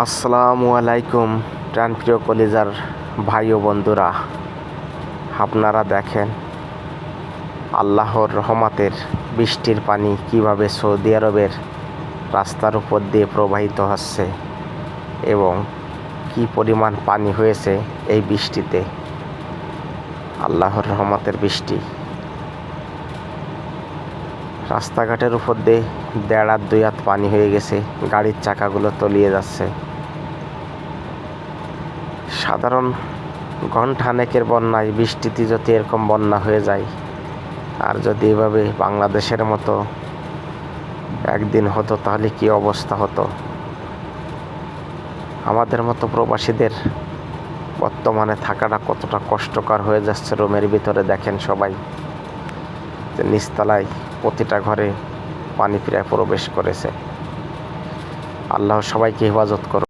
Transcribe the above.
আসসালামু আলাইকুম প্রাণপ্রিয় কলিজার ভাই ও বন্ধুরা, আপনারা দেখেন আল্লাহর রহমতের বৃষ্টির পানি কিভাবে সৌদি আরবের রাস্তার উপর দিয়ে প্রবাহিত হচ্ছে এবং কি পরিমাণ পানি হয়েছে এই বৃষ্টিতে। আল্লাহর রহমতের বৃষ্টি রাস্তাঘাটের উপর দিয়ে 1.5 হাত 2 হাত পানি হয়ে গেছে, গাড়ির চাকাগুলো তলিয়ে যাচ্ছে। সাধারণ ঘণ্টাখানেকের বন্যায় বৃষ্টিতে যদি এরকম বন্যা হয়ে যায়, আর যদি এভাবে বাংলাদেশের মতো একদিন হতো তাহলে কি অবস্থা হতো। আমাদের মতো প্রবাসীদের বর্তমানে থাকাটা কতটা কষ্টকর হয়ে যাচ্ছে। রুমের ভিতরে দেখেন সবাই যে নিচতলায় প্রতিটা ঘরে পানি প্রায় প্রবেশ করেছে। আল্লাহ সবাইকে হেফাজত করুন।